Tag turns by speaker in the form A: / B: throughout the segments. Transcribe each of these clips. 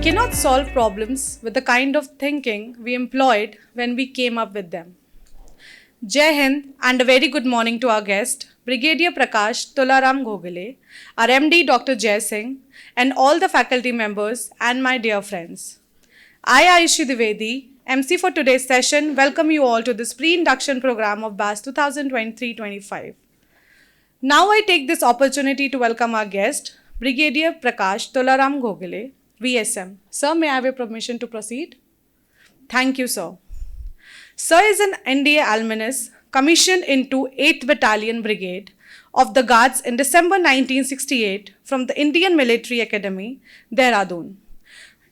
A: cannot solve problems with the kind of thinking we employed when we came up with them. Jai Hind and a very good morning to our guest, Brigadier Prakash Tularam Ghogale, our MD Dr. Jai Singh, and all the faculty members and my dear friends. I, Aishi Dwivedi, MC for today's session, welcome you all to this pre-induction program of BAS 2023-25. Now I take this opportunity to welcome our guest, Brigadier Prakash Tularam Ghogale, VSM. Sir, may I have your permission to proceed? Thank you, sir. Sir is an NDA alumnus commissioned into 8th Battalion Brigade of the Guards in December 1968 from the Indian Military Academy, Dehradun.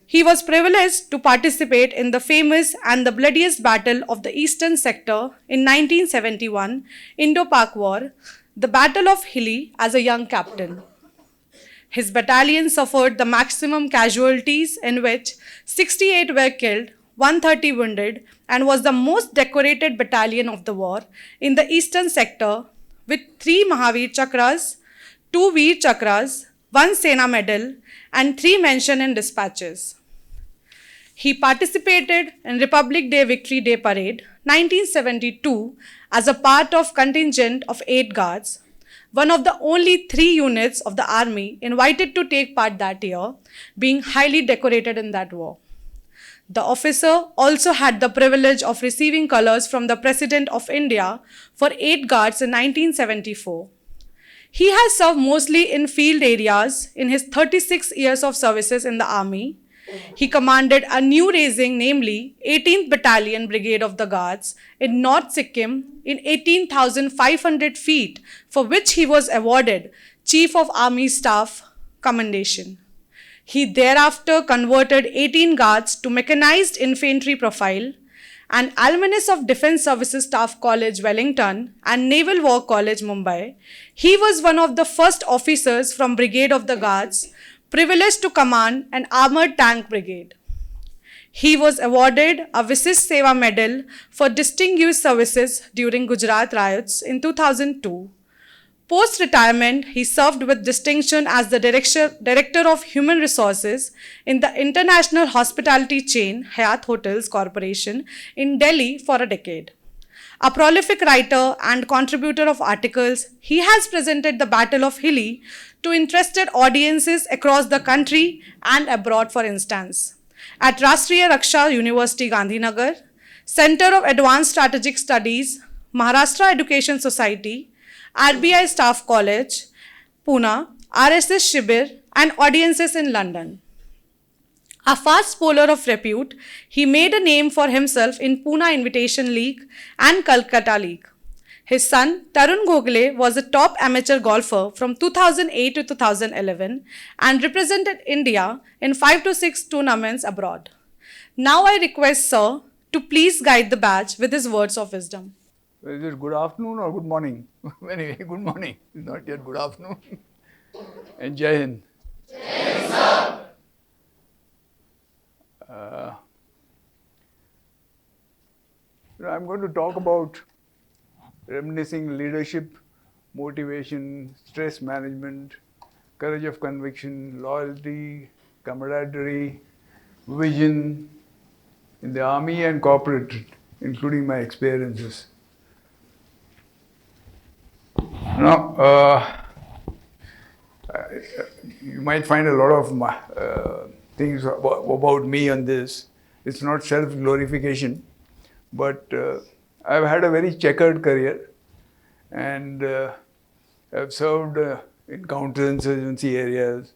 A: He was privileged to participate in the famous and the bloodiest battle of the Eastern Sector in 1971 Indo-Pak War, the Battle of Hilli, as a young captain. His battalion suffered the maximum casualties, in which 68 were killed, 130 wounded, and was the most decorated battalion of the war in the Eastern Sector, with 3 Mahavir Chakras, 2 Veer Chakras, 1 Sena Medal, and 3 mention in dispatches. He participated in Republic Day Victory Day Parade 1972 as a part of contingent of 8 Guards, one of the only 3 units of the army invited to take part that year, being highly decorated in that war. The officer also had the privilege of receiving colors from the President of India for 8 Guards in 1974. He has served mostly in field areas in his 36 years of services in the army. He commanded a new raising, namely 18th Battalion Brigade of the Guards in North Sikkim in 18,500 feet, for which he was awarded Chief of Army Staff Commendation. He thereafter converted 18 Guards to mechanized infantry profile, and alumnus of Defence Services Staff College, Wellington, and Naval War College, Mumbai. He was one of the first officers from Brigade of the Guards privileged to command an armoured tank brigade. He was awarded a Visist Seva Medal for distinguished services during Gujarat riots in 2002. Post-retirement, he served with distinction as the Director of Human Resources in the international hospitality chain Hyatt Hotels Corporation in Delhi for a decade. A prolific writer and contributor of articles, he has presented the Battle of Hilli to interested audiences across the country and abroad, for instance, at Rashtriya Raksha University, Gandhinagar, Center of Advanced Strategic Studies, Maharashtra Education Society, RBI Staff College, Pune, RSS Shibir, and audiences in London. A fast bowler of repute, he made a name for himself in Pune Invitation League and Calcutta League. His son, Tarun Ghogale, was a top amateur golfer from 2008 to 2011 and represented India in 5 to 6 tournaments abroad. Now I request Sir to please guide the batch with his words of wisdom.
B: Is it good afternoon or good morning? Anyway, good morning. It's not yet good afternoon. And Jai Hind.
C: Jai Hind, sir.
B: I'm going to talk about reminiscing leadership, motivation, stress management, courage of conviction, loyalty, camaraderie, vision in the army and corporate, including my experiences. Now, you might find a lot of things about me on this. It's not self-glorification, but I've had a very checkered career, and I've served in counterinsurgency areas,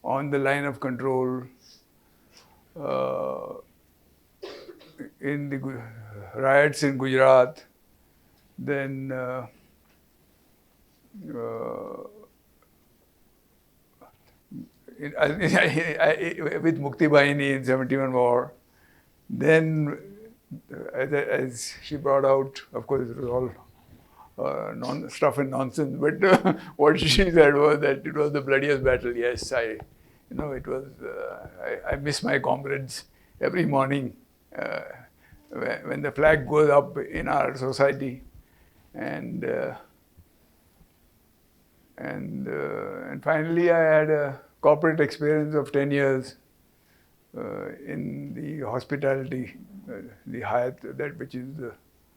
B: on the line of control, in the riots in Gujarat, then with Mukti Bahini in 71 war. Then, as she brought out, of course, it was all stuff and nonsense, but what she said was that it was the bloodiest battle. Yes, it was, I miss my comrades every morning when the flag goes up in our society. And finally, I had a corporate experience of 10 years in the hospitality, the Hyatt, that which is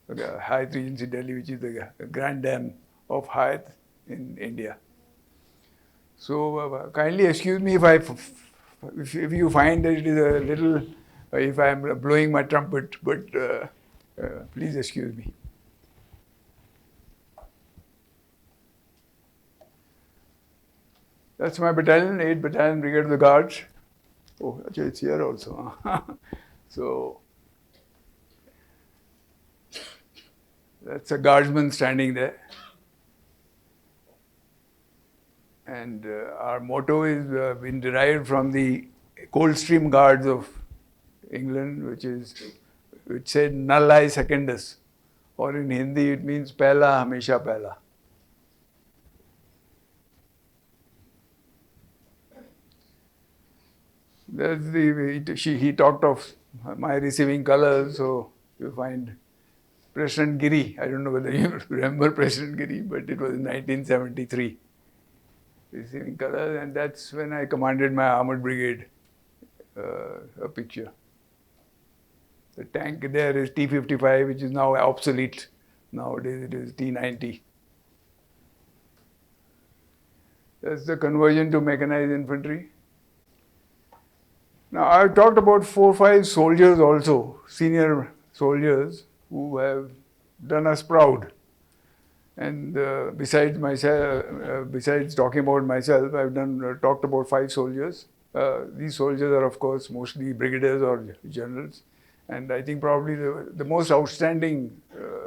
B: the Hyatt Regency Delhi, which is the Grand Dam of Hyatt in India. So kindly excuse me if you find that it is a little, if I am blowing my trumpet, but please excuse me. That's my battalion, 8th Battalion, Brigade of the Guards. Oh, actually it's here also. So that's a guardsman standing there. And our motto is been derived from the Coldstream Guards of England, which said "Nallai secondus," or in Hindi it means "Pehla hamesha pehla." That's he talked of my receiving colors, so you find President Giri. I don't know whether you remember President Giri, but it was in 1973. Receiving colors, and that's when I commanded my armored brigade. A picture. The tank there is T-55, which is now obsolete. Nowadays it is T-90. That's the conversion to mechanized infantry. Now I've talked about 4 or 5 soldiers also, senior soldiers who have done us proud. And besides myself, besides talking about myself, I've talked about 5 soldiers. These soldiers are, of course, mostly brigadiers or generals, and I think probably the most outstanding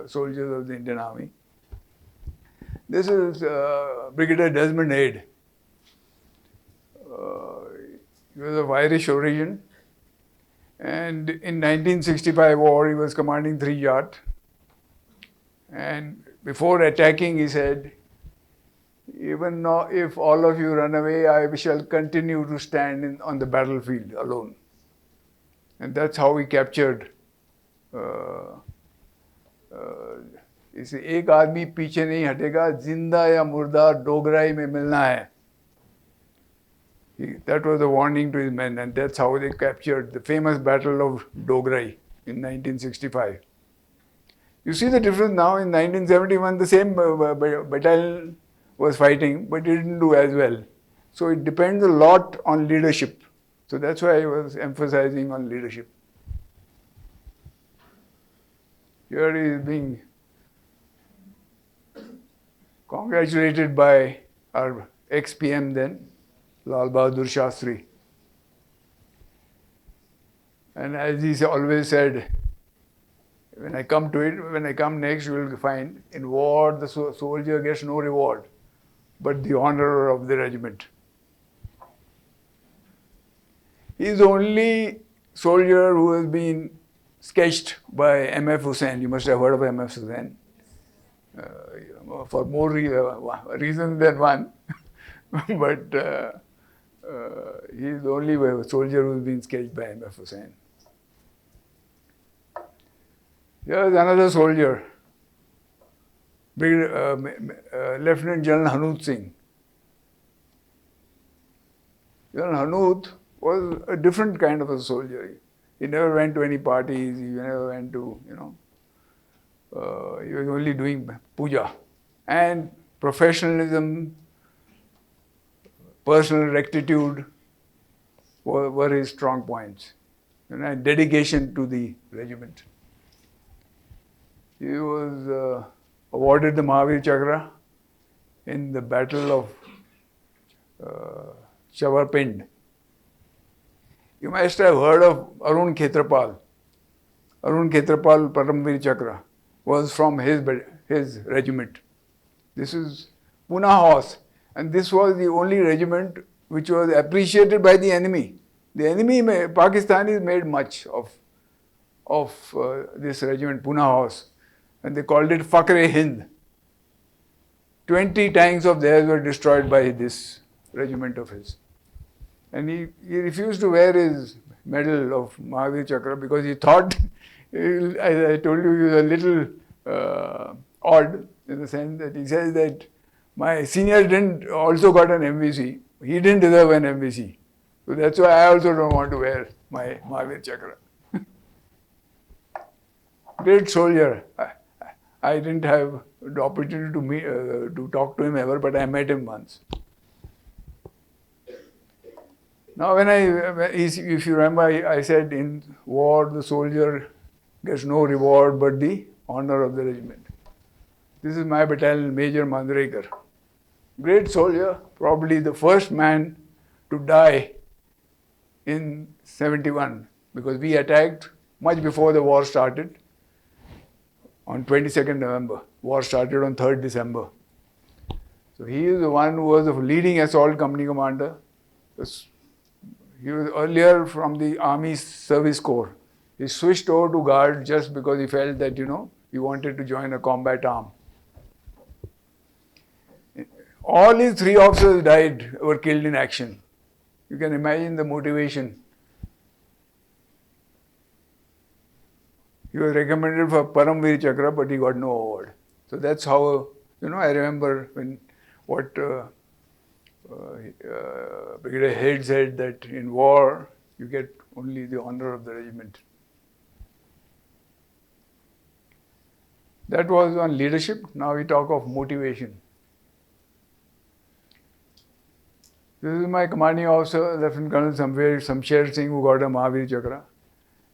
B: soldiers of the Indian Army. This is Brigadier Desmond Aid. He was of Irish origin, and in 1965 war, he was commanding 3 yacht. And before attacking, he said, "Even now, if all of you run away, I shall continue to stand on the battlefield alone." And that's how he captured. इसे एक आदमी पीछे नहीं हटेगा, जिंदा या मुर्दा डोगराई में मिलना है. That was a warning to his men, and that's how they captured the famous Battle of Dogra'i in 1965. You see the difference now. In 1971, the same battalion was fighting, but it didn't do as well. So it depends a lot on leadership. So that's why I was emphasizing on leadership. Here he is being congratulated by our ex-PM then, Lal Bahadur Shastri. And as he always said, when I come next, you will find in war the soldier gets no reward, but the honor of the regiment. He is the only soldier who has been sketched by M.F. Hussain. You must have heard of M.F. Hussain. For more reasons than one. But he is the only soldier who has been sketched by M.F. Hussain. Here is another soldier, Lieutenant General Hanuth Singh. General Hanuth was a different kind of a soldier. He never went to any parties, he never went to, he was only doing puja. And professionalism, personal rectitude were his strong points. And dedication to the regiment. He was awarded the Mahavir Chakra in the Battle of Chavarpind. You must have heard of Arun Khetrapal. Arun Khetrapal Paramvir Chakra was from his regiment. This is Pune Horse, and this was the only regiment which was appreciated by the enemy. The enemy, Pakistanis, made much of this regiment, Pune Horse, and they called it Fakr-e-Hind. 20 tanks of theirs were destroyed by this regiment of his. And he refused to wear his medal of Mahavir Chakra because he thought, as I told you, he was a little odd in the sense that he says that my senior didn't also got an MVC. He didn't deserve an MVC. So that's why I also don't want to wear my Mahavir Chakra. Great soldier. I didn't have the opportunity to meet, to talk to him ever, but I met him once. Now, if you remember, I said in war the soldier gets no reward but the honor of the regiment. This is my battalion, Major Mandrekar. Great soldier, probably the first man to die in 71, because we attacked much before the war started on 22nd November. War started on 3rd December. So he is the one who was the leading assault company commander. He was earlier from the Army Service Corps. He switched over to Guard just because he felt that, he wanted to join a combat arm. All his 3 officers died, were killed in action. You can imagine the motivation. He was recommended for Paramveer Chakra, but he got no award. So that's how, I remember what Brigadier Head said, that in war, you get only the honor of the regiment. That was on leadership. Now we talk of motivation. This is my commanding officer, Lieutenant Colonel Samsher Singh, who got a Mahavir Chakra.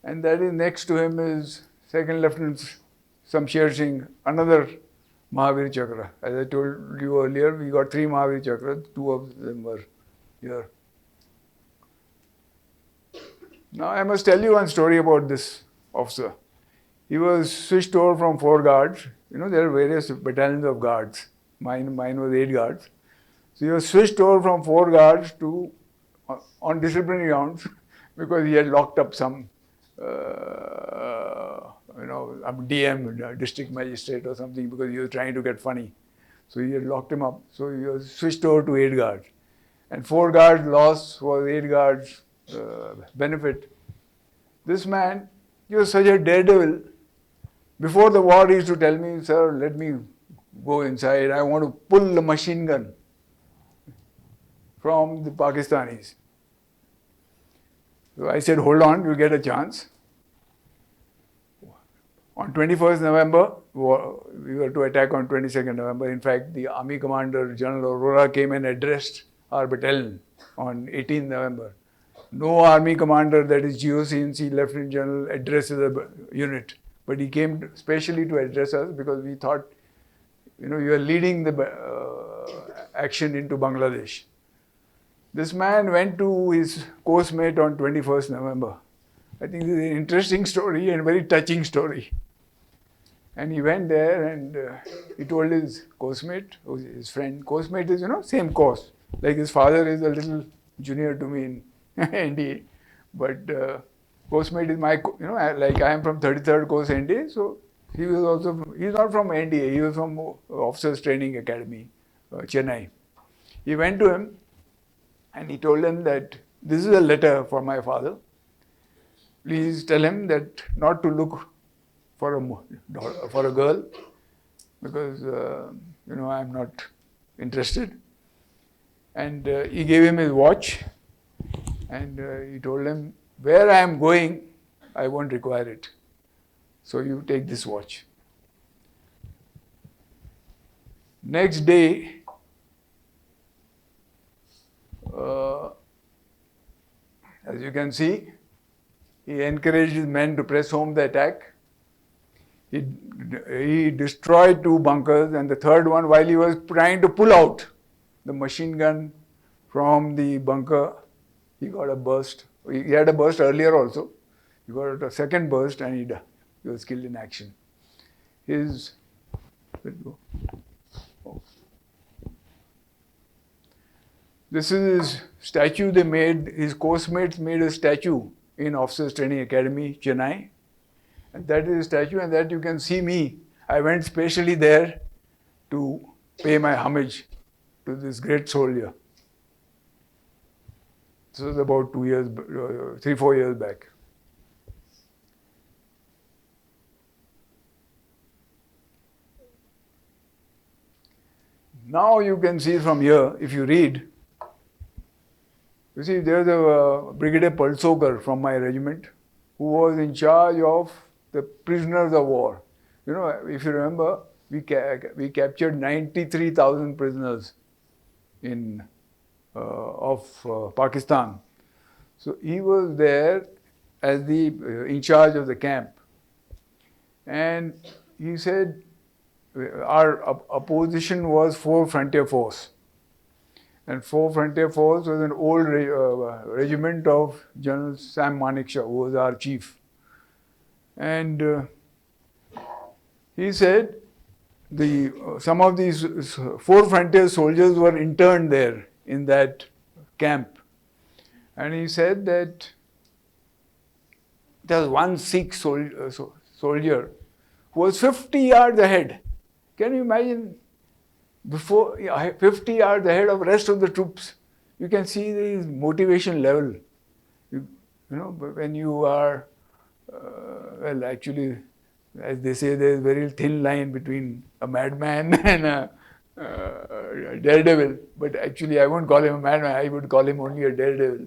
B: And that is next to him is Second Lieutenant Samsher Singh, another Mahavir Chakra. As I told you earlier, we got 3 Mahavir Chakras, 2 of them were here. Now I must tell you one story about this officer. He was switched over from 4 guards. There are various battalions of guards. Mine was 8 guards. So he was switched over from 4 guards to on disciplinary grounds because he had locked up some, DM, district magistrate or something, because he was trying to get funny. So he had locked him up. So he was switched over to 8 guards. And 4 guards loss was 8 guards benefit. This man, he was such a daredevil. Before the war, he used to tell me, "Sir, let me go inside. I want to pull the machine gun from the Pakistanis." So I said, "Hold on, you'll get a chance." On 21st November, we were to attack on 22nd November. In fact, the Army Commander, General Aurora, came and addressed our battalion on 18th November. No Army Commander, that is GOCNC Lieutenant General, addresses a unit. But he came specially to address us because we thought, you are leading the action into Bangladesh. This man went to his course mate on 21st November. I think this is an interesting story and very touching story. And he went there and he told his course mate, his friend, course mate is, same course. Like his father is a little junior to me in NDA. But course mate is my, like I am from 33rd course NDA. So he was also, he's not from NDA, he was from Officers Training Academy, Chennai. He went to him and he told him that this is a letter for my father. Please tell him that not to look for a girl because, I'm not interested. And he gave him his watch and he told him, where I am going, I won't require it. So you take this watch. Next day, as you can see, he encouraged his men to press home the attack. He destroyed 2 bunkers, and the third one, while he was trying to pull out the machine gun from the bunker, he got a burst. He had a burst earlier also. He got a second burst and he was killed in action. Let's go. Oh. This is his statue they made. His course mates made a statue in Officers Training Academy, Chennai. And that is a statue, and that you can see me. I went specially there to pay my homage to this great soldier. This was about 3-4 years back. Now you can see from here, if you read, You see, there's a Brigadier Pulsoker from my regiment who was in charge of the prisoners of war. You know, if you remember, we captured 93,000 prisoners in of Pakistan. So he was there as the in charge of the camp, and he said our opposition was 4 Frontier Force, and 4 Frontier Force was an old regiment of General Sam Manekshaw, who was our chief, and he said some of these 4 Frontier soldiers were interned there in that camp, and he said that there was one Sikh soldier who was 50 yards ahead. Can you imagine? Before 50 yards ahead of the rest of the troops. You can see the motivation level. You know, when you are, well, actually, as they say, there is a very thin line between a madman and a daredevil. But actually, I won't call him a madman, I would call him only a daredevil.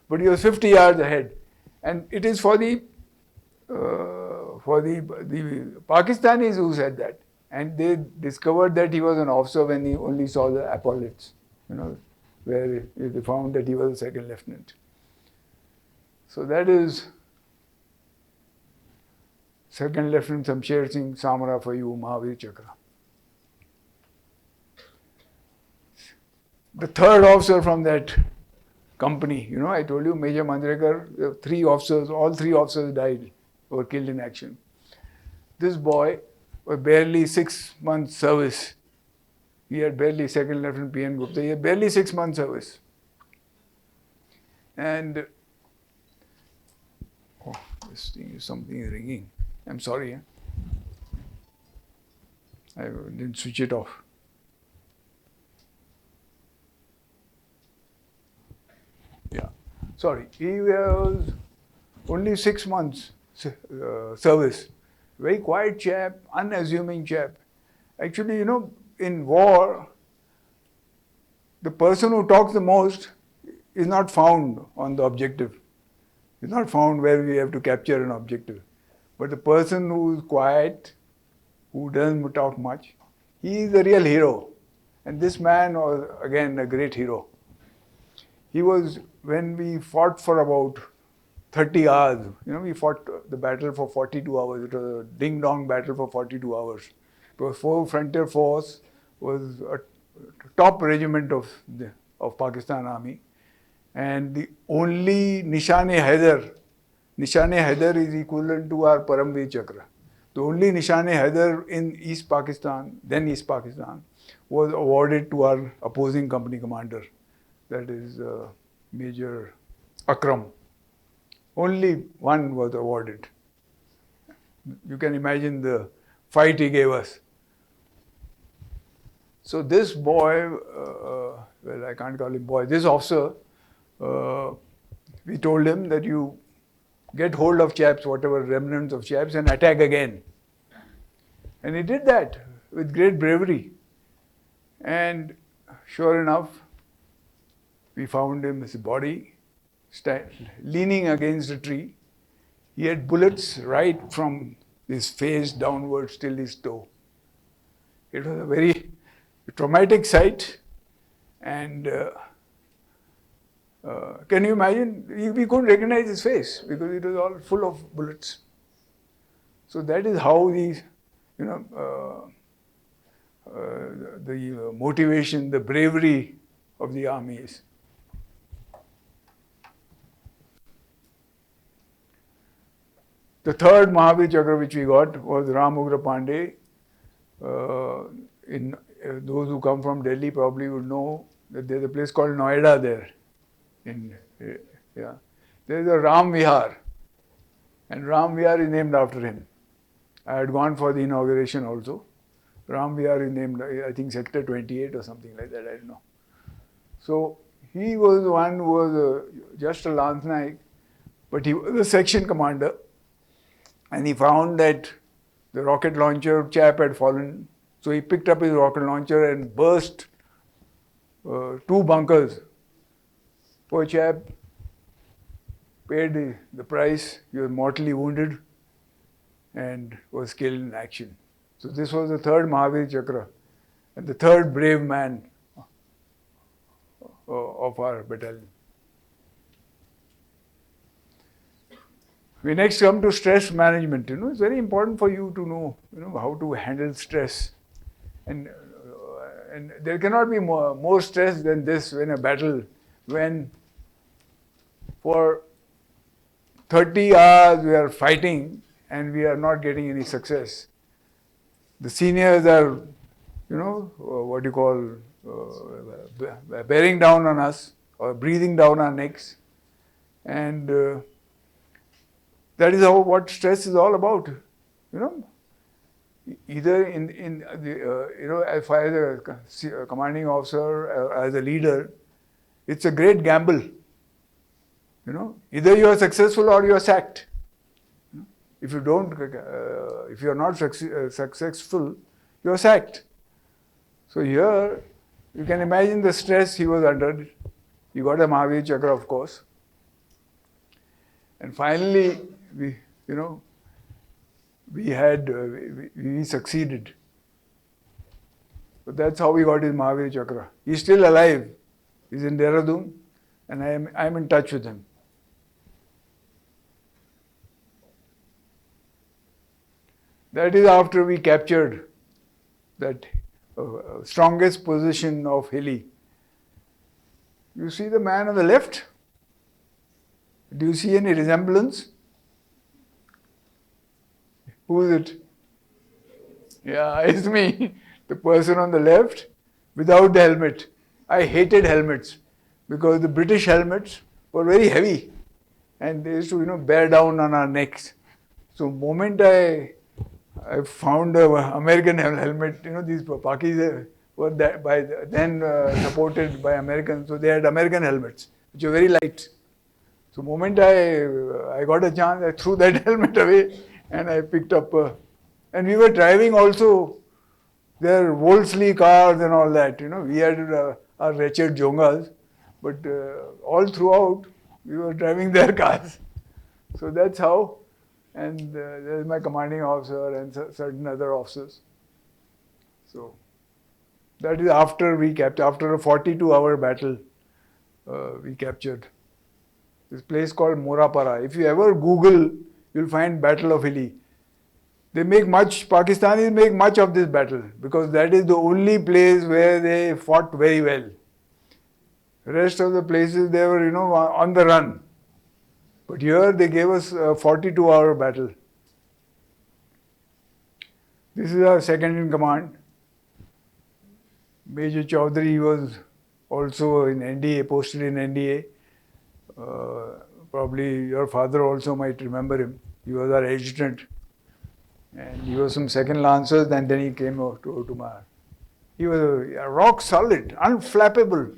B: But he was 50 yards ahead. And it is for the Pakistanis who said that. And they discovered that he was an officer when he only saw the epaulets, you know, where they found that he was a second lieutenant. So that is Second Lieutenant Samsher Singh Samara for you, Mahavir Chakra. The third officer from that company, you know, I told you Major Manjrekar, 3 officers, all 3 officers died, were killed in action. This boy was barely 6 months service. He had barely, Second Lieutenant P.N. Gupta, he had barely 6 months service. And, oh, this thing is something is ringing. I'm sorry, I didn't switch it off. Yeah, sorry. He was only 6 months service. Very quiet chap, unassuming chap. Actually, you know, in war, the person who talks the most is not found on the objective. Is not found where we have to capture an objective. But the person who is quiet, who doesn't talk much, he is the real hero. And this man was, again, a great hero. He was, when we fought for about 30 hours, you know, we fought the battle for 42 hours. It was a ding-dong battle for 42 hours. It was 4 Frontier Force, was a top regiment of Pakistan Army. And the only Nishane-e-Haider is equivalent to our Paramveer Chakra. The only Nishane-e-Haider in East Pakistan, then East Pakistan, was awarded to our opposing company commander. That is Major Akram. Only one was awarded. You can imagine the fight he gave us. So this boy, well, I can't call him boy, this officer, we told him that you get hold of chaps, whatever remnants of chaps, and attack again. And he did that with great bravery. And sure enough, we found him, his body, leaning against a tree. He had bullets right from his face downwards till his toe. It was a very traumatic sight. And can you imagine? We couldn't recognize his face because it was all full of bullets. So that is how these, you know, the motivation, the bravery of the army is. The third Mahavir Chakra which we got was Ram Ugra Pandey. Those who come from Delhi probably would know that there's a place called Noida there. There's a Ram Vihar, and Ram Vihar is named after him. I had gone for the inauguration also. Ram Vihar is named, I think, Sector 28 or something like that, I don't know. So he was one who was just a Lance Naik, but he was a section commander. And he found that the rocket launcher chap had fallen. So he picked up his rocket launcher and burst 2 bunkers Poor chap paid the price. He was mortally wounded and was killed in action. So this was the third Mahavir Chakra and the third brave man of our battalion. We next come to stress management. It's very important for you to know, how to handle stress. And there cannot be more stress than this when a battle, when for 30 hours we are fighting and we are not getting any success. The seniors are, what you call, bearing down on us or breathing down our necks. And that is what stress is all about, Either in the, as far as a commanding officer or as a leader, it's a great gamble. Either you are successful or you are sacked. If you don't, if you are not successful, you are sacked. So here, you can imagine the stress he was under. He got a Mahavir Chakra, of course. And finally, we succeeded. So that's how we got his Mahavir Chakra. He's still alive. He's in Dehradun, and I'm in touch with him. That is after we captured that strongest position of Hilli. You see the man on the left? Do you see any resemblance? Who is it? Yeah, it's me. The person on the left without the helmet. I hated helmets because the British helmets were very heavy and they used to, bear down on our necks. So moment I found an American helmet, these Pakis were then supported by Americans, so they had American helmets, which were very light. So moment I got a chance, I threw that helmet away and I picked up, and we were driving also their Wolseley cars and all that, we had our wretched Jongas, but all throughout we were driving their cars. So that's how, and there's my commanding officer and certain other officers. So that is after we captured, after a 42-hour battle, we captured this place called Morapara. If you ever Google, you'll find Battle of Hilli. Pakistanis make much of this battle because that is the only place where they fought very well. The rest of the places they were, on the run. But here they gave us a 42-hour battle. This is our second in command. Major Chaudhary was also in NDA, posted in NDA. Probably your father also might remember him. He was our adjutant. And he was some second lancers, and then he came over to Otomar. He was a rock solid, unflappable.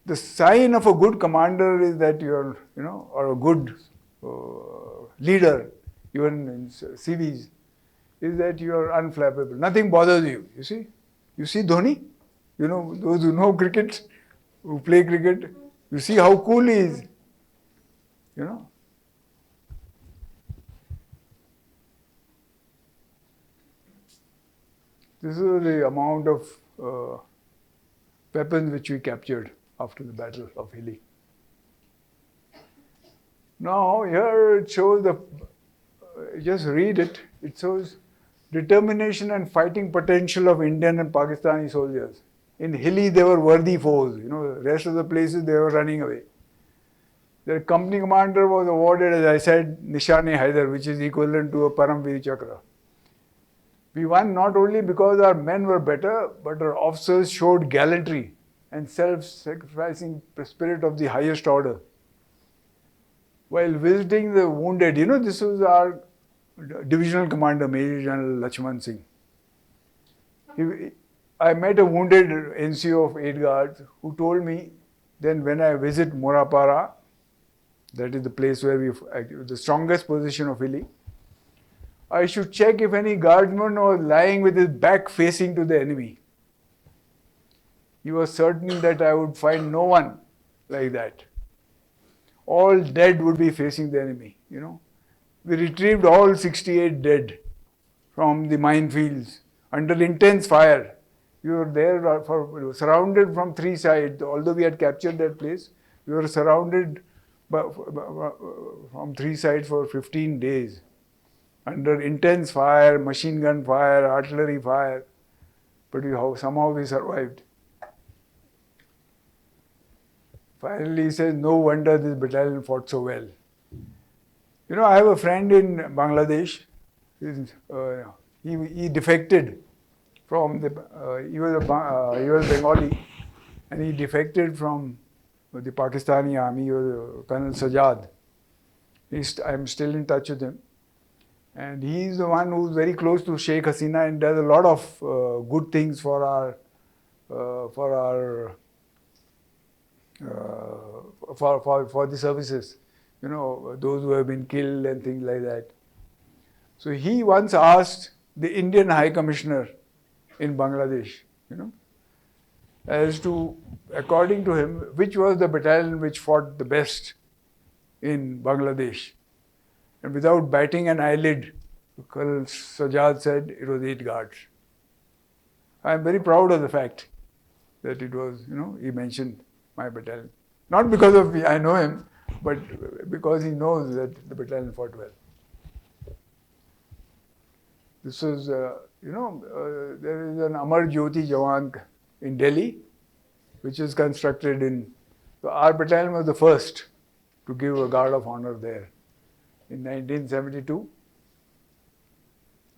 B: The sign of a good commander is that you're, or a good leader, even in CVs, is that you're unflappable. Nothing bothers you, you see. You see Dhoni? Those who know cricket, who play cricket, you see how cool he is, This is the amount of weapons which we captured after the Battle of Hilli. Now here it shows just read it, it shows determination and fighting potential of Indian and Pakistani soldiers. In Hilli they were worthy foes, the rest of the places they were running away. Their company commander was awarded, as I said, Nishan-e-Haider, which is equivalent to a Paramveer Chakra. We won not only because our men were better, but our officers showed gallantry and self-sacrificing spirit of the highest order. While visiting the wounded, this was our divisional commander, Major General Lakshman Singh. I met a wounded NCO of 8 Guards who told me, then when I visit Morapara, that is the place where the strongest position of Hilli, I should check if any guardsman was lying with his back facing to the enemy. he was certain that I would find no one like that. All dead would be facing the enemy, you know. We retrieved all 68 dead from the minefields under intense fire. We were there surrounded from three sides. Although we had captured that place, we were surrounded from three sides for 15 days under intense fire, machine gun fire, artillery fire. But somehow we survived. Finally, he says, no wonder this battalion fought so well. You know, I have a friend in Bangladesh. He defected from the. He was Bengali, and he defected from the Pakistani army. He was Colonel Sajjad. I'm still in touch with him, and he's the one who's very close to Sheikh Hasina and does a lot of good things for our for the services, you know, those who have been killed and things like that. So he once asked the Indian High Commissioner in Bangladesh, you know, as to, according to him, which was the battalion which fought the best in Bangladesh. And without batting an eyelid, Colonel Sajjad said it was 8 Guards. I am very proud of the fact that it was, you know, he mentioned my battalion. Not because of me, I know him, but because he knows that the battalion fought well. This was, you know, there is an Amar Jyoti Jawan in Delhi, which is constructed in, so our battalion was the first to give a Guard of Honor there. In 1972,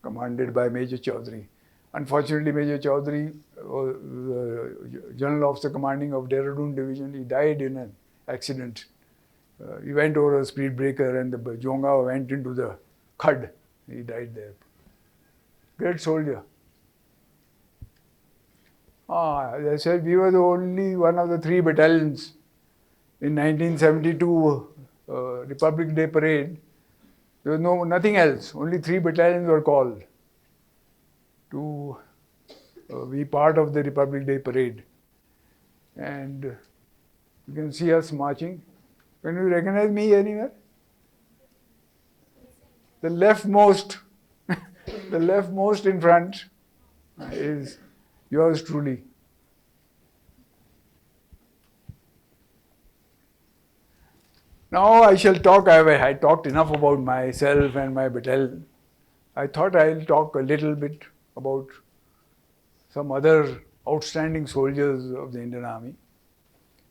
B: commanded by Major Chaudhary. Unfortunately, Major Chaudhary was the General Officer Commanding of Dehradun Division. He died in an accident. He went over a speed breaker and the Jonga went into the khud. He died there. Great soldier. As I said, we were the only one of the 3 battalions in 1972 Republic Day parade. There was nothing else. Only 3 battalions were called to be part of the Republic Day parade. And you can see us marching. Can you recognize me anywhere? The leftmost, the leftmost in front is yours truly. Now I shall talk. I talked enough about myself and my battalion. I thought I'll talk a little bit about some other outstanding soldiers of the Indian Army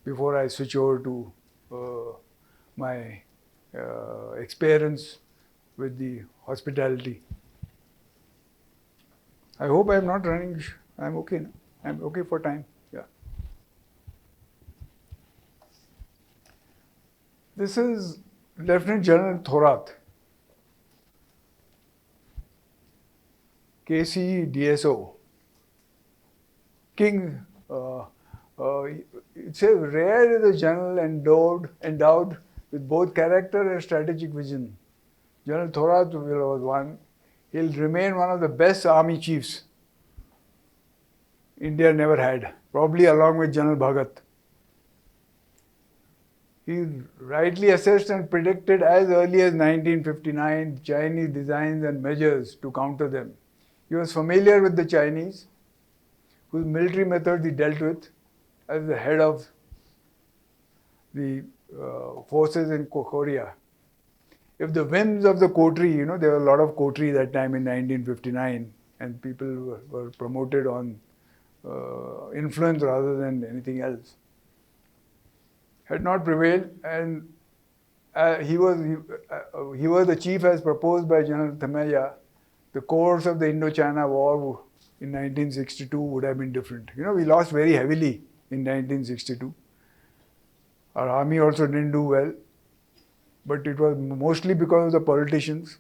B: before I switch over to my experience with the hospitality. I hope I'm not running. I'm okay. No? I'm okay for time. Yeah. This is Lieutenant General Thorat, KC DSO. King, it says rare is a general endowed with both character and strategic vision. General Thorat was one. He'll remain one of the best army chiefs India never had, probably along with General Bhagat. He rightly assessed and predicted as early as 1959 Chinese designs and measures to counter them. He was familiar with the Chinese, whose military methods he dealt with as the head of the forces in Korea. If the whims of the coterie, you know, there were a lot of coterie that time in 1959, and people were promoted on influence rather than anything else, had not prevailed, and he was the chief as proposed by General Thamaya. The course of the Indochina War in 1962 would have been different. You know, we lost very heavily in 1962. Our army also didn't do well, but it was mostly because of the politicians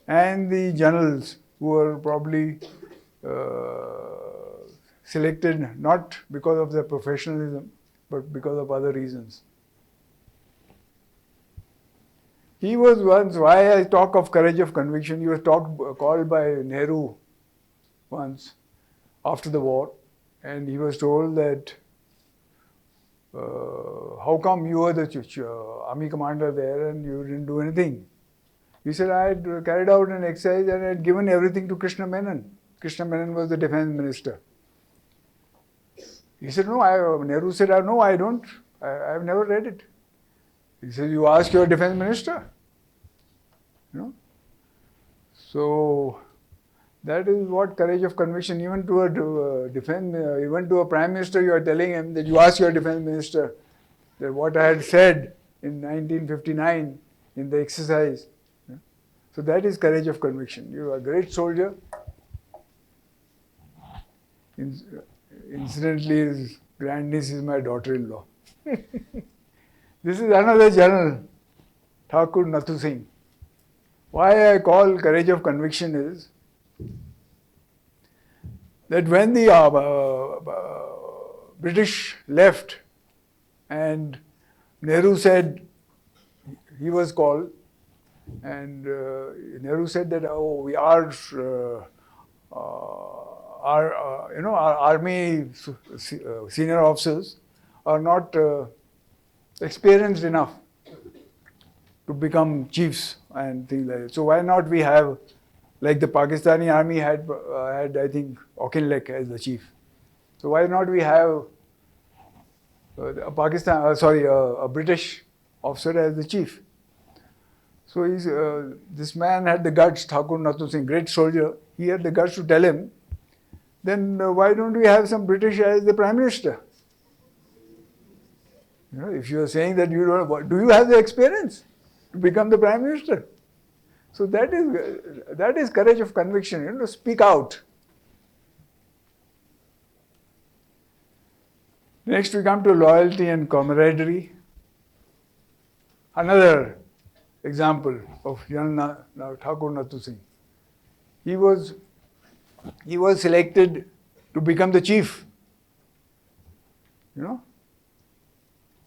B: and the generals who were probably selected not because of their professionalism, but because of other reasons. He was once, why I talk of courage of conviction, he was called by Nehru once after the war, and he was told that how come you were the army commander there and you didn't do anything? He said, I had carried out an exercise and I had given everything to Krishna Menon. Krishna Menon was the defense minister. He said, no, Nehru said, no, I don't. I have never read it. He said, you ask your defense minister. You know? So, that is what courage of conviction, even to a even to a prime minister, you are telling him that you ask your defense minister that what I had said in 1959 in the exercise. Yeah? So that is courage of conviction. You are a great soldier. Incidentally, his grandniece is my daughter-in-law. This is another general, Thakur Nathu Singh. Why I call courage of conviction is that when the British left and Nehru said, he was called, and Nehru said that, oh, we are, our army senior officers are not experienced enough to become chiefs and things like that. So why not we have, like the Pakistani army had I think, Auchinleck as the chief. So why not we have a British officer as the chief? So this man had the guts, Thakur Nathu Singh, great soldier. He had the guts to tell him, then why don't we have some British as the prime minister? You know, if you are saying that you don't, do you have the experience to become the prime minister? So that is courage of conviction, you know, to speak out. Next we come to loyalty and camaraderie. Another example of Thakur Nathu Singh. He was selected to become the chief. You know?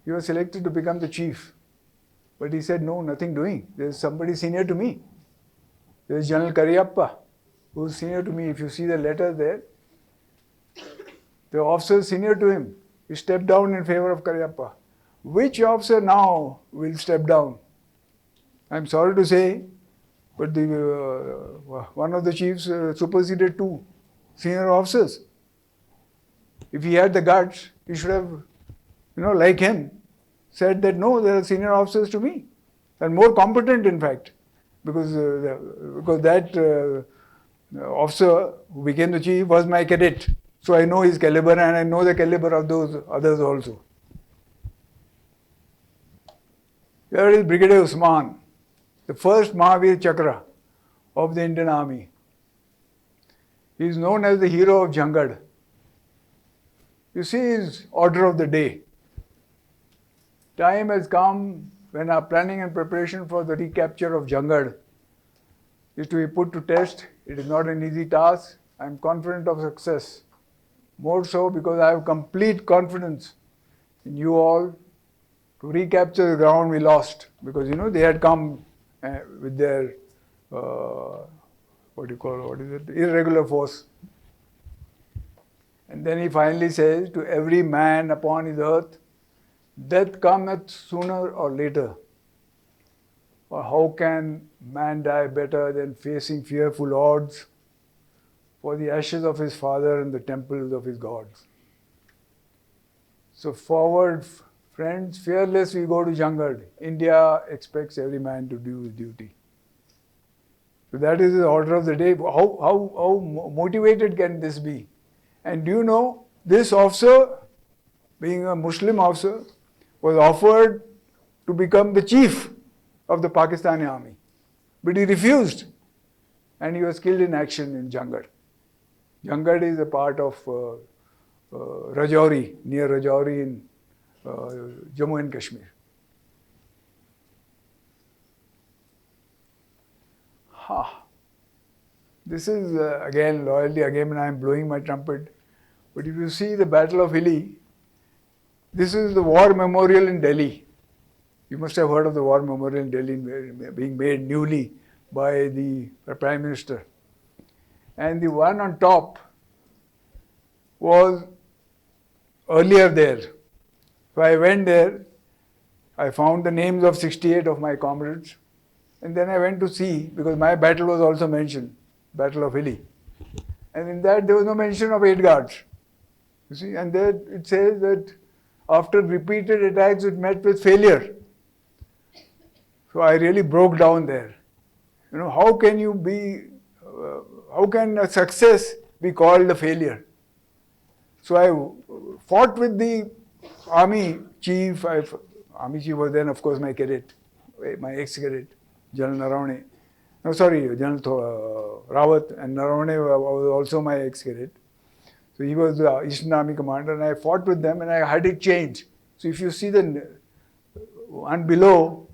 B: He was selected to become the chief. But he said, no, nothing doing. There's somebody senior to me. There's General Cariappa, who's senior to me. If you see the letter there, the officer senior to him, he stepped down in favor of Cariappa. Which officer now will step down? I'm sorry to say, but one of the chiefs superseded two senior officers. If he had the guts, he should have, like him, said that no, there are senior officers to me, and more competent in fact, because that officer who became the chief was my cadet. So I know his caliber and I know the caliber of those others also. Here is Brigadier Usman, the first Mahavir Chakra of the Indian Army. He is known as the hero of Jangad. You see his order of the day. Time has come when our planning and preparation for the recapture of Jangad is to be put to test. It is not an easy task. I am confident of success. More so because I have complete confidence in you all to recapture the ground we lost. Because they had come with their irregular force. And then he finally says, to every man upon his earth, death cometh sooner or later. Or how can man die better than facing fearful odds for the ashes of his father and the temples of his gods? So forward, friends, fearless we go to Jangad. India expects every man to do his duty. So that is the order of the day. How motivated can this be? And do you know, this officer, being a Muslim officer, was offered to become the chief of the Pakistani army. But he refused. And he was killed in action in Jangad. Jangad is a part of Rajouri, near Rajouri in Jammu and Kashmir. This is again loyalty, again I am blowing my trumpet. But if you see the Battle of Hilli, this is the war memorial in Delhi. You must have heard of the war memorial in Delhi being made newly by the Prime Minister. And the one on top was earlier there. So I went there, I found the names of 68 of my comrades, and then I went to see, because my battle was also mentioned, Battle of Hilly. And in that there was no mention of 8 guards. You see, and there it says that after repeated attacks it met with failure. So I really broke down there. You know, how can you be, how can a success be called a failure? So I fought with the army chief. Army chief was then, of course, my cadet, my ex-cadet, General Naravane. No, sorry, General Rawat, and Naravane was also my ex-cadet. So he was the Eastern Army commander, and I fought with them, and I had it changed. So if you see the one below,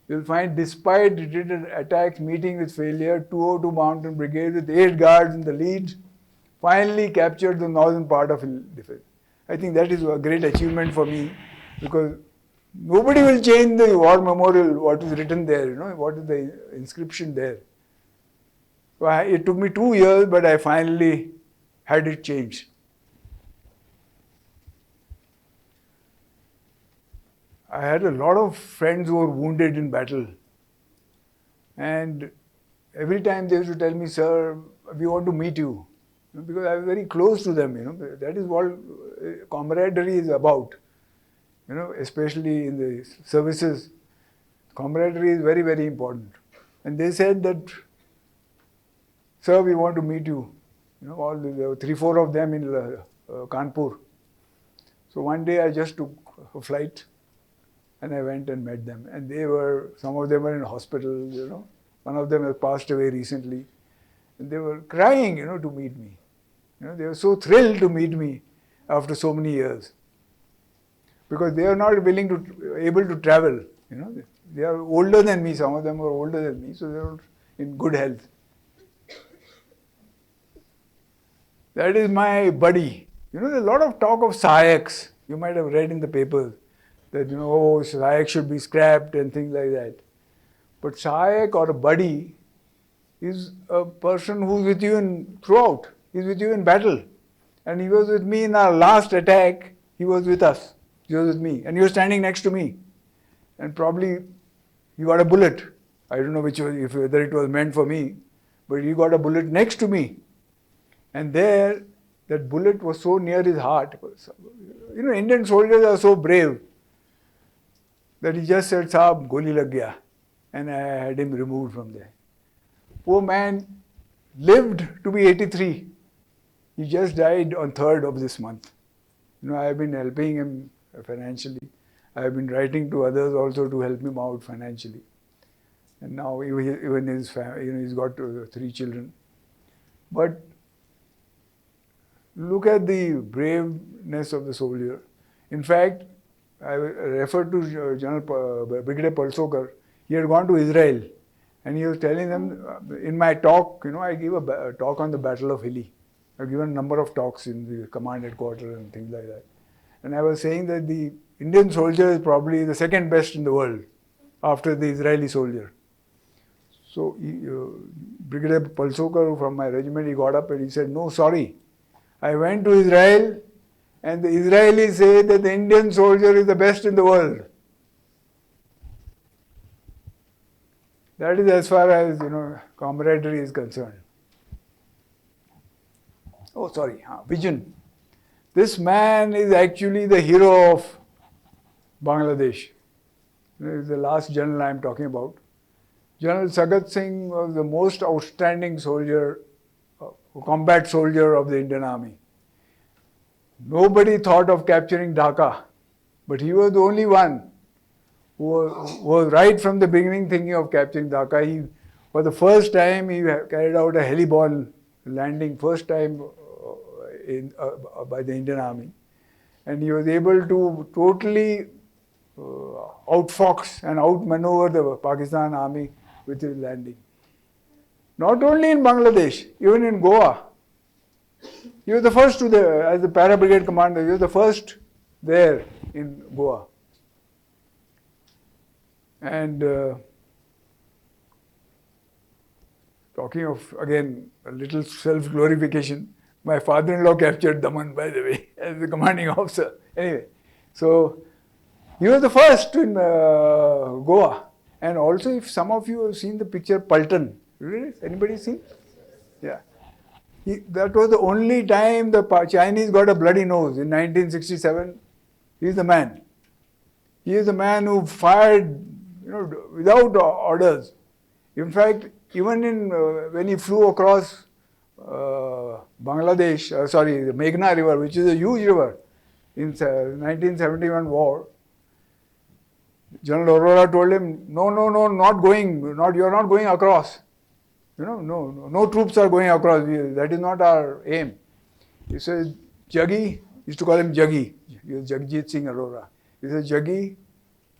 B: you'll find despite repeated attacks meeting with failure, 202 Mountain Brigade with 8 guards in the lead finally captured the northern part of defense. I think that is a great achievement for me, because nobody will change the war memorial, what is written there, you know, what is the inscription there. So it took me 2 years, but I finally had it changed. I had a lot of friends who were wounded in battle, and every time they used to tell me, "Sir, we want to meet you," because I was very close to them. You know, that is what camaraderie is about. You know, especially in the services, camaraderie is very, very important. And they said that, "Sir, we want to meet you." You know, all the 3-4 of them in Kanpur. So one day I just took a flight. And I went and met them. And some of them were in hospital, you know. One of them has passed away recently. And they were crying, you know, to meet me. You know, they were so thrilled to meet me after so many years. Because they are not able to travel, you know. They are older than me, some of them are older than me, so they are in good health. That is my buddy. You know, there's a lot of talk of Sahayaks. You might have read in the papers that, you know, oh, Sahayak should be scrapped and things like that. But Sahayak or a buddy is a person who's with you throughout. He's with you in battle. And he was with me in our last attack. He was with us. He was with me. And he was standing next to me. And probably he got a bullet. I don't know whether it was meant for me, but he got a bullet next to me. And there, that bullet was so near his heart. You know, Indian soldiers are so brave that he just said, "Saab, goli lag gaya," and I had him removed from there. Poor man lived to be 83. He just died on 3rd of this month. You know, I have been helping him financially. I have been writing to others also to help him out financially. And now even his family, you know, he's got 3 children. But look at the braveness of the soldier. In fact, I referred to General Brigadier Palsokar. He had gone to Israel, and he was telling them, in my talk, you know, I gave a talk on the Battle of Hilly. I've given a number of talks in the command headquarters and things like that. And I was saying that the Indian soldier is probably the second best in the world after the Israeli soldier. So Brigadier Palsokar from my regiment, he got up and he said, "No, sorry. I went to Israel, and the Israelis say that the Indian soldier is the best in the world." That is as far as, you know, camaraderie is concerned. Oh, sorry, vision. This man is actually the hero of Bangladesh. This is the last general I am talking about. General Sagat Singh was the most outstanding soldier, combat soldier of the Indian Army. Nobody thought of capturing Dhaka, but he was the only one who was right from the beginning thinking of capturing Dhaka. For the first time, he carried out a heliborne landing, first time by the Indian Army. And he was able to totally outfox and outmaneuver the Pakistan Army with his landing. Not only in Bangladesh, even in Goa. He was the first as the para brigade commander, he was the first there in Goa. And talking of, again, a little self-glorification, my father-in-law captured Daman, by the way, as the commanding officer. Anyway, So he was the first in Goa. And also, if some of you have seen the picture Paltan, anybody seen? Yeah. That was the only time the Chinese got a bloody nose in 1967. He is the man. He is the man who fired, without orders. In fact, even when he flew across Bangladesh, the Meghna River, which is a huge river, in 1971 war, General Aurora told him, no, not going, you're not going across. No troops are going across. That is not our aim. He says, Jaggi, used to call him Jaggi. He was Jagjit Singh Arora. He says, Jaggi,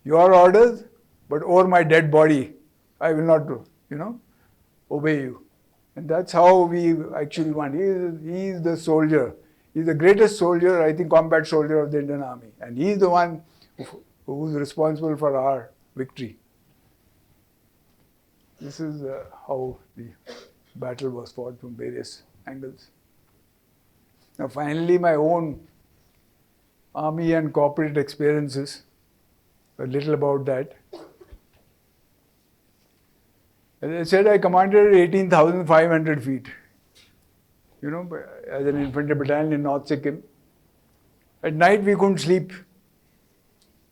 B: your orders, but over my dead body, I will not, obey you. And that's how we actually want. He is the soldier. He is the greatest soldier, I think, combat soldier of the Indian Army. And he is the one who is responsible for our victory. This is how the battle was fought from various angles. Now finally, my own army and corporate experiences, a little about that. As I said, I commanded 18,500 feet, as an infantry battalion in North Sikkim. At night we couldn't sleep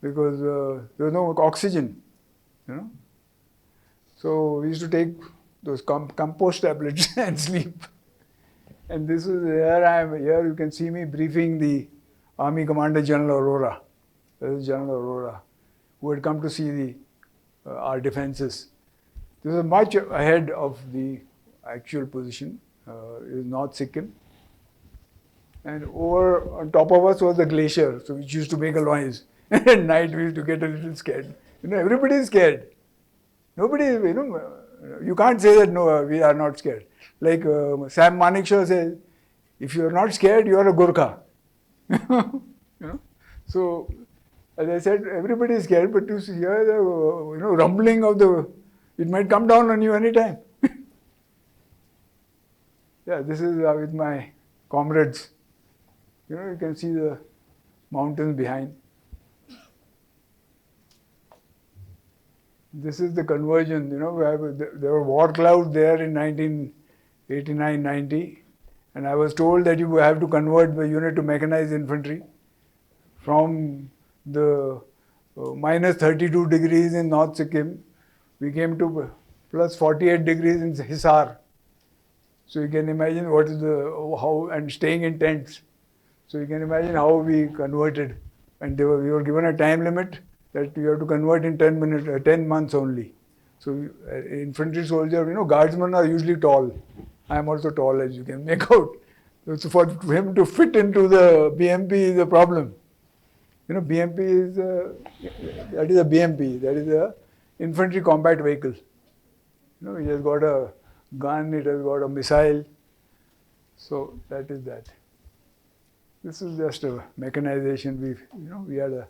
B: because there was no oxygen, So we used to take those compost tablets and sleep. And this is here you can see me briefing the Army Commander General Aurora. This is General Aurora, who had come to see our defenses. This was much ahead of the actual position. It was North Sikkim. And on top of us was the glacier, so which used to make a noise. At night we used to get a little scared. Everybody is scared. Nobody, you can't say that no, we are not scared. Like Sam Manekshaw says, if you are not scared, you are a Gurkha. So, as I said, everybody is scared, but you hear the rumbling of it might come down on you anytime. Yeah, this is with my comrades. You can see the mountains behind. This is the conversion, there were war clouds there in 1989-90, and I was told that you have to convert the unit to mechanized infantry from the minus 32 degrees in North Sikkim. We came to plus 48 degrees in Hisar. So you can imagine what is and staying in tents. So you can imagine how we converted, and we were given a time limit that you have to convert in 10 months only. So infantry soldier, guardsmen are usually tall. I am also tall, as you can make out. So for him to fit into the BMP is a problem. BMP is that is a BMP. That is a infantry combat vehicle. It has got a gun. It has got a missile. So that is that. This is just a mechanization. We had a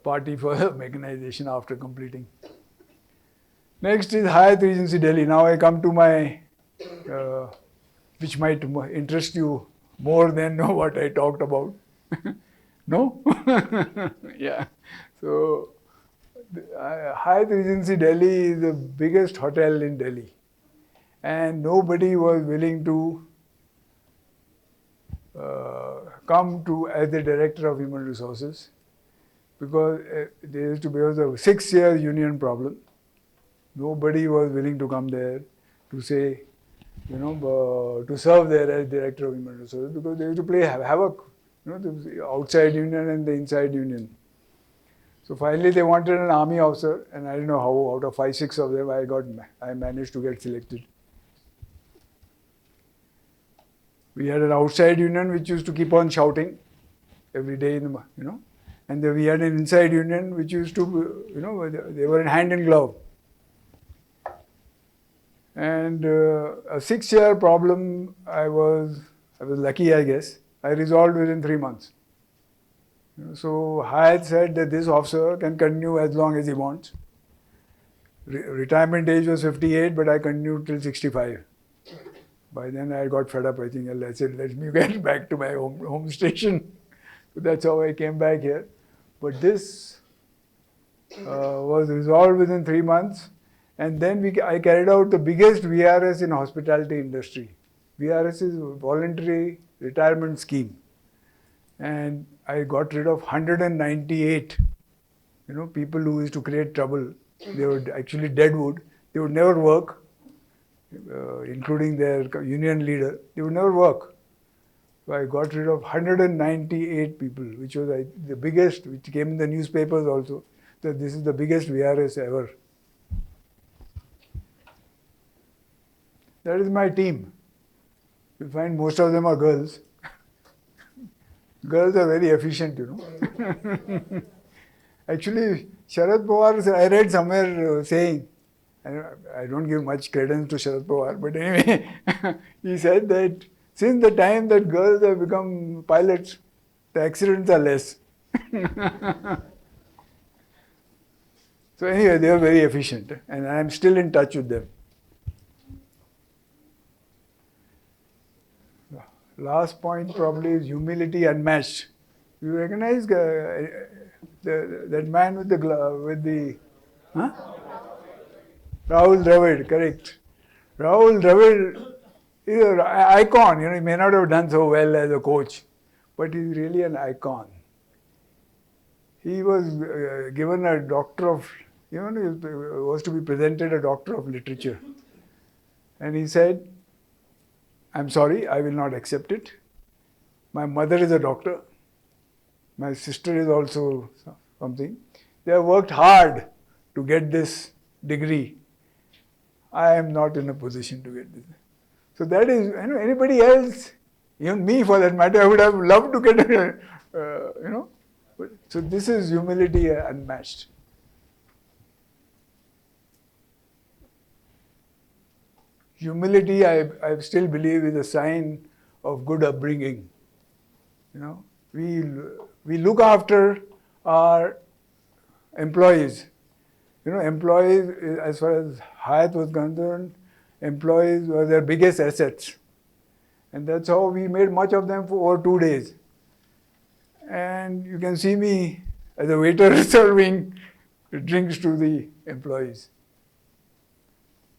B: party for mechanization after completing. Next is Hyatt Regency Delhi. Now I come to my, which might interest you more than what I talked about. No? Yeah. So Hyatt Regency Delhi is the biggest hotel in Delhi, and nobody was willing to come to as the director of human resources, because there used to be a 6-year union problem. Nobody was willing to come there to say, to serve there as director of human resources, because they used to play havoc, the outside union and the inside union. So finally they wanted an army officer, and I don't know how, out of 5-6 of them, I managed to get selected. We had an outside union which used to keep on shouting every day, and then we had an inside union which used to, they were in hand in glove. And a 6-year problem, I was lucky, I guess. I resolved within 3 months. So Hyatt said that this officer can continue as long as he wants. Retirement age was 58, but I continued till 65. By then I got fed up. I think I said, let me get back to my home station. That's how I came back here. But this was resolved within 3 months. And then I carried out the biggest VRS in hospitality industry. VRS is voluntary retirement scheme. And I got rid of 198, people who used to create trouble. They were actually deadwood. They would never work, including their union leader. They would never work. So I got rid of 198 people, which was the biggest, which came in the newspapers also, that this is the biggest VRS ever. That is my team. You'll find most of them are girls. Girls are very efficient, Actually, Sharad Pawar, I read somewhere saying, I don't give much credence to Sharad Pawar, but anyway, he said that since the time that girls have become pilots, the accidents are less. So anyway, they are very efficient, and I am still in touch with them. Last point probably is humility unmatched. You recognize that man with the huh? Rahul Dravid, correct. Rahul Dravid is an icon. He may not have done so well as a coach, but he's really an icon. He was given a doctor of, he was to be presented a doctor of literature. And he said, I'm sorry, I will not accept it. My mother is a doctor. My sister is also something. They have worked hard to get this degree. I am not in a position to get this. So that is, anybody else, even me for that matter, I would have loved to get it, So this is humility unmatched. Humility, I still believe, is a sign of good upbringing. We look after our employees. Employees, as far as Hyatt was concerned, employees were their biggest assets. And that's how we made much of them for over 2 days. And you can see me as a waiter serving drinks to the employees.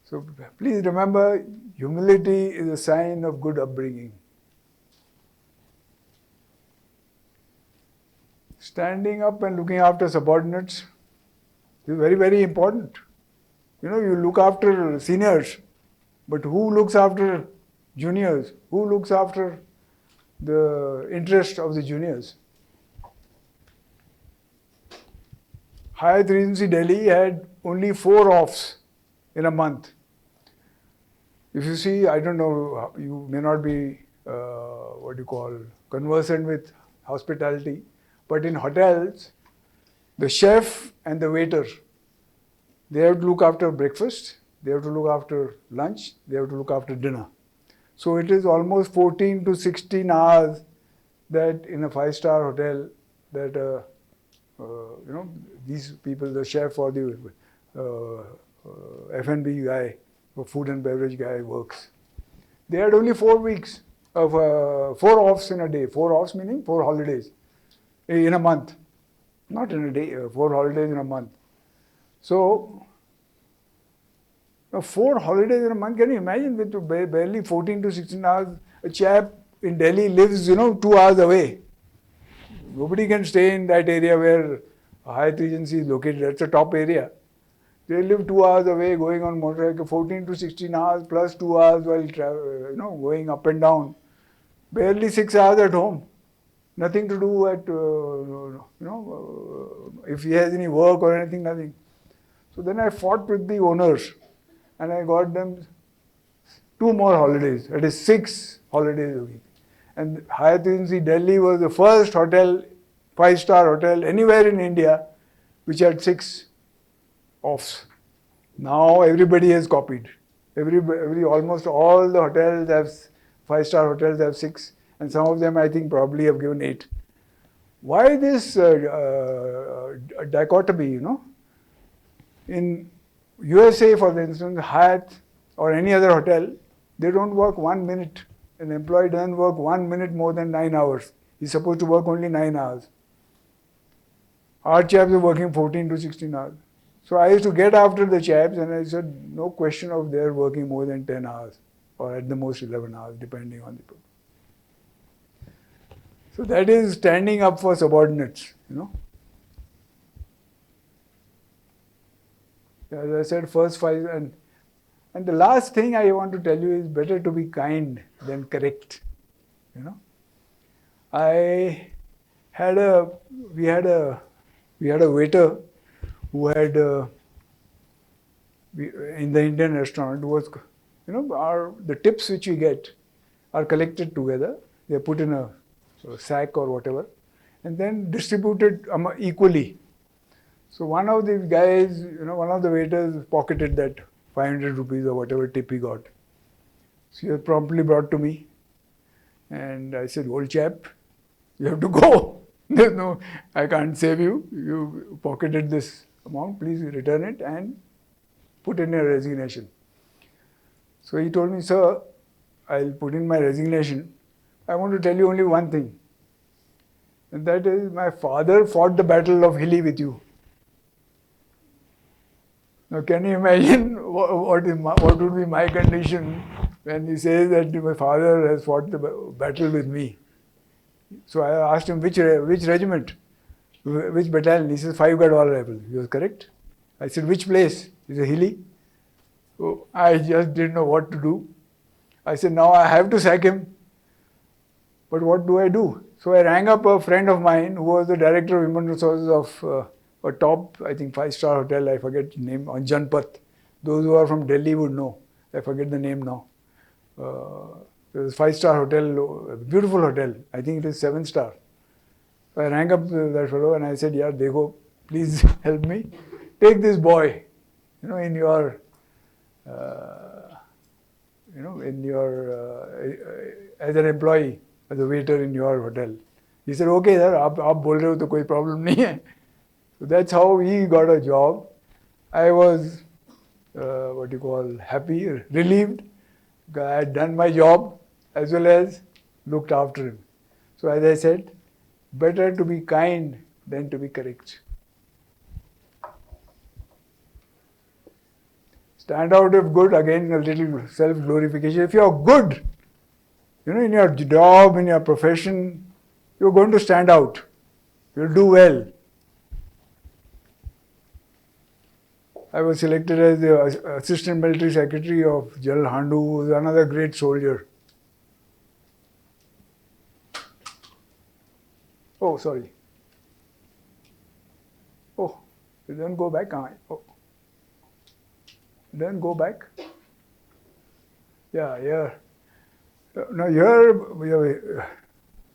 B: So please remember, humility is a sign of good upbringing. Standing up and looking after subordinates is very, very important. You look after seniors, but who looks after juniors? Who looks after the interest of the juniors? Hyatt Regency Delhi had only 4 offs in a month. If you see, I don't know, you may not be, conversant with hospitality, but in hotels, the chef and the waiter, they have to look after breakfast, they have to look after lunch, they have to look after dinner. So it is almost 14 to 16 hours that in a 5-star hotel that, these people, the chef or the F&B guy, or food and beverage guy works. They had only 4 weeks of 4 offs in a day. 4 offs meaning 4 holidays in a month. Not in a day, 4 holidays in a month. So, 4 holidays in a month, can you imagine with barely 14 to 16 hours, a chap in Delhi lives, 2 hours away. Nobody can stay in that area where Hyatt Regency is located. That's a top area. They live 2 hours away, going on motorcycle, 14 to 16 hours plus 2 hours while going up and down. Barely 6 hours at home. Nothing to do at, if he has any work or anything, nothing. So then I fought with the owners and I got them 2 more holidays. That is 6 holidays a week. And Hyatt Regency Delhi was the first hotel, 5-star hotel anywhere in India which had 6 offs. Now everybody has copied. Almost all the hotels have 5-star hotels have 6, and some of them I think probably have given 8. Why this dichotomy? In USA, for instance, Hyatt or any other hotel, they don't work 1 minute. An employee doesn't work 1 minute more than 9 hours. He's supposed to work only 9 hours. Our chaps are working 14 to 16 hours. So I used to get after the chaps and I said, no question of their working more than 10 hours or at the most 11 hours, depending on the people. So that is standing up for subordinates, you know. As I said, first 5 and the last thing I want to tell you is better to be kind than correct, you know. We had a waiter who had in the Indian restaurant was, you know, the tips which we get are collected together. They are put in a sack or whatever, and then distributed equally. So one of the guys, you know, one of the waiters pocketed that 500 rupees or whatever tip he got. So he was promptly brought to me, and I said, "Old chap, you have to go. There's no, I can't save you. You pocketed this amount. Please return it and put in your resignation." So he told me, "Sir, I'll put in my resignation. I want to tell you only one thing, and that is my father fought the battle of Hilli with you." Now, can you imagine what would be my condition when he says that my father has fought the battle with me? So I asked him, which regiment, which battalion? He says, 5 Gadwal Rifles. He was correct. I said, which place? He said, Hilli. So I just didn't know what to do. I said, now I have to sack him. But what do I do? So I rang up a friend of mine who was the director of human resources of a top, I think, 5-star hotel. I forget the name, on Janpath. Those who are from Delhi would know. I forget the name now. It was a 5-star hotel, a beautiful hotel. I think it is 7-star. So I rang up that fellow and I said, "Yeah, Dekho, please help me. Take this boy, you know, in your, as an employee, as a waiter in your hotel." He said, "Okay, sir, आप बोल रहे हो तो कोई problem नहीं है." So that's how he got a job. I was, happy, relieved. I had done my job as well as looked after him. So as I said, better to be kind than to be correct. Stand out if good, again a little self-glorification. If you are good, you know, in your job, in your profession, you're going to stand out. You'll do well. I was selected as the Assistant Military Secretary of General Handu, who was another great soldier. Oh, sorry. Oh, it doesn't go back. Oh. It doesn't go back. Yeah, here. Now here,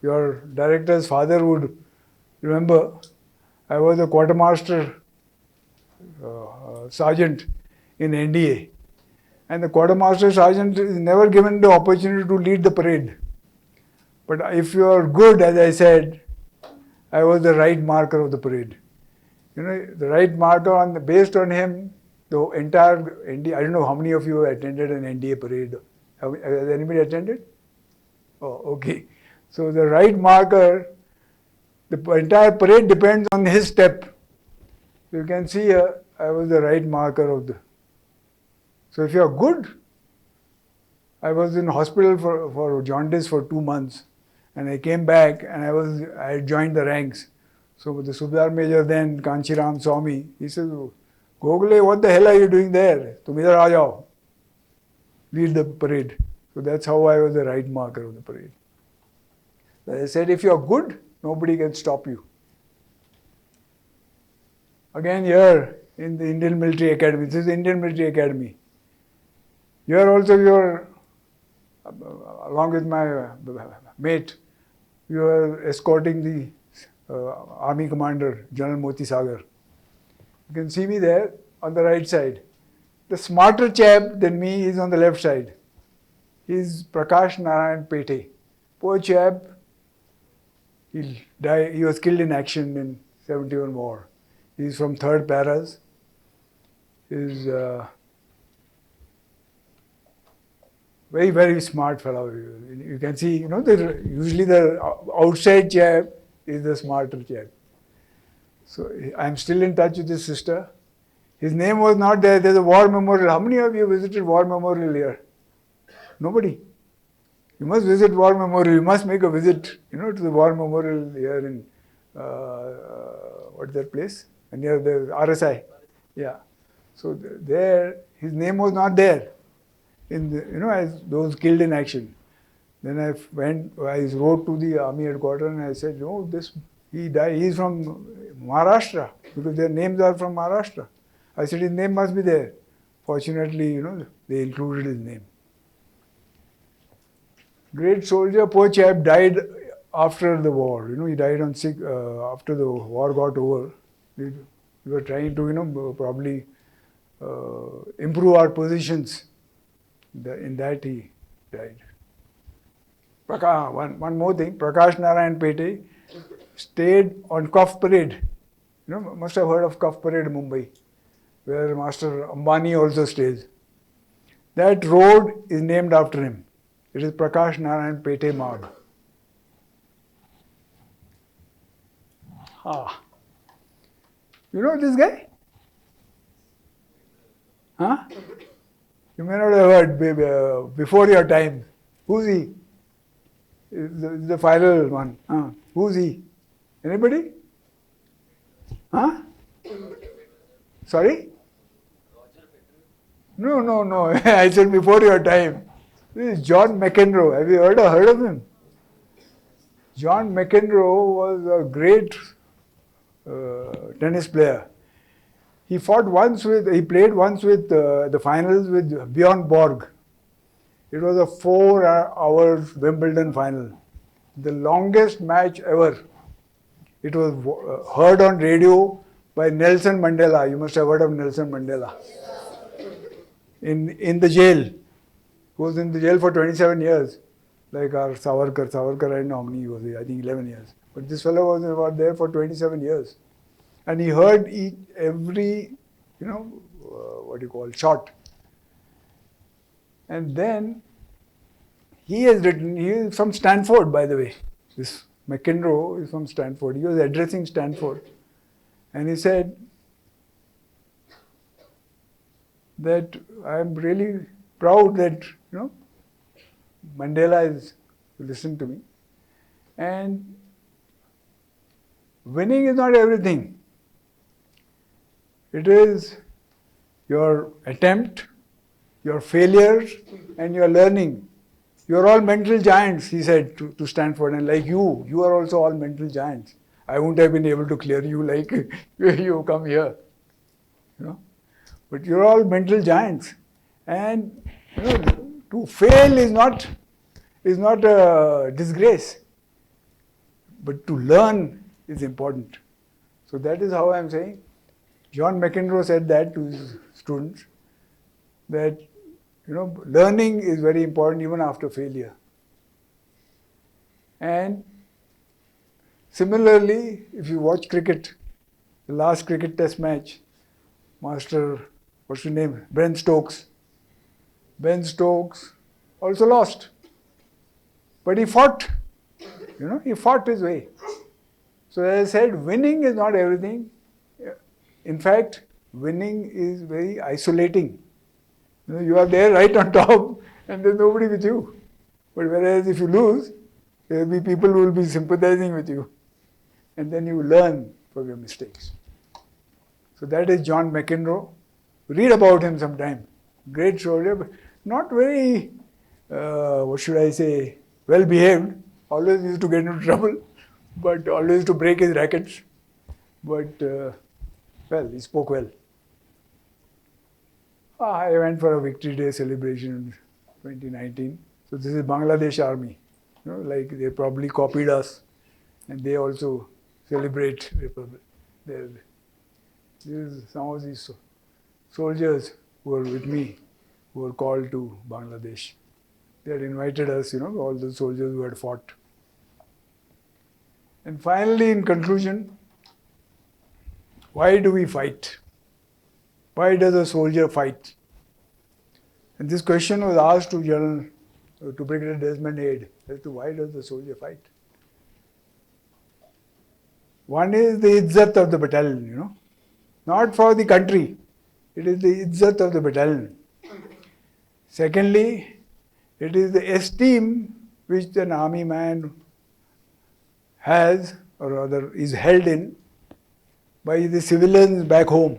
B: your director's father would remember I was a quartermaster sergeant in NDA, and the quartermaster sergeant is never given the opportunity to lead the parade. But if you are good, as I said, I was the right marker of the parade. You know, the right marker based on him, the entire NDA. I don't know how many of you attended an NDA parade. Has anybody attended? Oh, okay. So the right marker, the entire parade depends on his step. You can see here, I was the right marker of the. So if you are good, I was in hospital for jaundice for 2 months, and I came back and I joined the ranks. So the Subedar Major then, Kanchiram, saw me. He says, "Ghogale, what the hell are you doing there? Tum idhar aa jao. Lead the parade." So that's how I was the right marker of the parade. As I said, if you are good, nobody can stop you. Again here in the Indian Military Academy, this is the Indian Military Academy. Here also along with my mate, we were escorting the Army Commander, General Moti Sagar. You can see me there on the right side. The smarter chap than me is on the left side. He's Prakash Narayan Pete. Poor chap, he'll die. He was killed in action in 71 war. He's from 3rd Paras. His Very, very smart fellow. You can see, usually the outside chap is the smarter chap. So I'm still in touch with his sister. His name was not there. There's a war memorial. How many of you visited war memorial here? Nobody. You must visit war memorial. You must make a visit, to the war memorial here in, what's that place? Near the RSI. Yeah. So there, his name was not there in the, as those killed in action. Then I wrote to the army headquarters and I said, he died. He's from Maharashtra because their names are from Maharashtra. I said his name must be there. Fortunately, they included his name. Great soldier, poor chap, died after the war. He died on sick after the war got over. We were trying to, probably improve our positions. In that he died. One more thing. Prakash Narayan Pete stayed on Kaf Parade. Must have heard of Kaf Parade, Mumbai, where Master Ambani also stays. That road is named after him. It is Prakash Narayan Pete Marg. You know this guy? Huh? You may not have heard before your time. Who's he? The final one. Who's he? Anybody? Huh? Sorry? No. I said before your time. This is John McEnroe. Have you heard of him? John McEnroe was a great tennis player. He played once with the finals with Bjorn Borg. It was a 4-hour Wimbledon final. The longest match ever. It was heard on radio by Nelson Mandela. You must have heard of Nelson Mandela. In the jail. He was in the jail for 27 years. Like our Savarkar. Savarkar, I don't know how many he was there. I think 11 years. But this fellow was there for 27 years. And he heard every, shot. And then he is from Stanford, by the way. This McEnroe is from Stanford. He was addressing Stanford. And he said that I'm really proud that, Mandela is listening to me. And winning is not everything. It is your attempt, your failures, and your learning. You're all mental giants, he said to Stanford, and like you are also all mental giants. I wouldn't have been able to clear you like you come here. But you're all mental giants. And to fail is not a disgrace. But to learn is important. So that is how I'm saying. John McEnroe said that to his students, that learning is very important even after failure. And similarly, if you watch cricket, the last cricket test match, Master, what's his name? Ben Stokes. Ben Stokes also lost. But he fought. He fought his way. So as I said, winning is not everything. In fact, winning is very isolating. You are there right on top and there's nobody with you. But whereas if you lose, there will be people who will be sympathizing with you. And then you learn from your mistakes. So that is John McEnroe. Read about him sometime. Great soldier, but not very, well behaved. Always used to get into trouble, but always used to break his rackets. But, he spoke well. I went for a Victory Day celebration in 2019. So this is Bangladesh Army. They probably copied us, and they also celebrate Republic. This is some of these soldiers who were with me, who were called to Bangladesh. They had invited us, all the soldiers who had fought. And finally, in conclusion, why do we fight? Why does a soldier fight? And this question was asked to General to Brigadier Desmond aid as to why does the soldier fight. One is the izzat of the battalion, not for the country. It is the izzat of the battalion. Secondly, it is the esteem which an army man has, or rather is held in, by the civilians back home.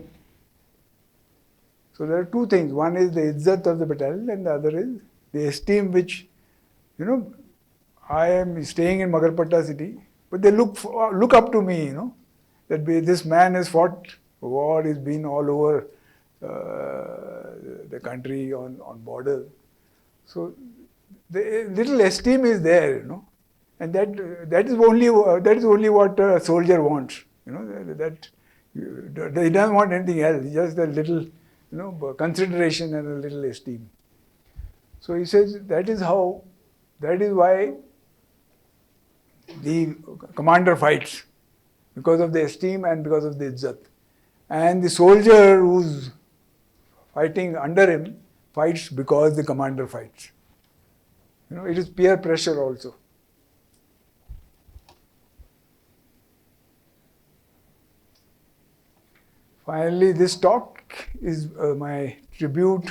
B: So there are two things. One is the izzat of the battalion, and the other is the esteem which, I am staying in Magarpatta city, but they look up to me, that this man has fought war, he's been all over the country on borders. So the little esteem is there, and that is only what a soldier wants. That he doesn't want anything else, just a little, consideration and a little esteem. So he says that is why the commander fights, because of the esteem and because of the izzat. And the soldier who's fighting under him fights because the commander fights. It is peer pressure also. Finally, this talk is my tribute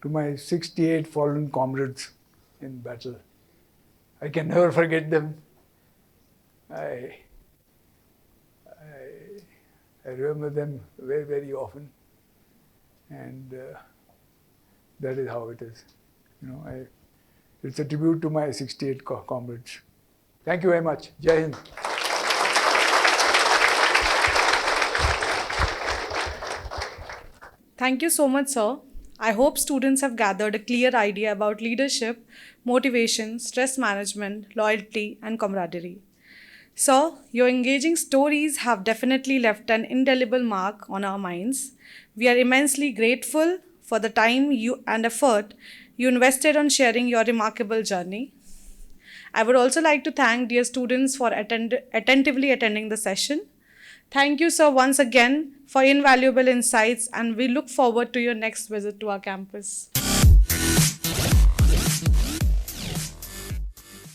B: to my 68 fallen comrades in battle. I can never forget them. I remember them very, very often, and that is how it is. It's a tribute to my 68 comrades. Thank you very much. Jai Hind.
A: Thank you so much, sir. I hope students have gathered a clear idea about leadership, motivation, stress management, loyalty, and camaraderie. Sir, your engaging stories have definitely left an indelible mark on our minds. We are immensely grateful for the time and effort you invested on sharing your remarkable journey. I would also like to thank dear students for attentively attending the session. Thank you, sir, once again for invaluable insights, and we look forward to your next visit to our campus.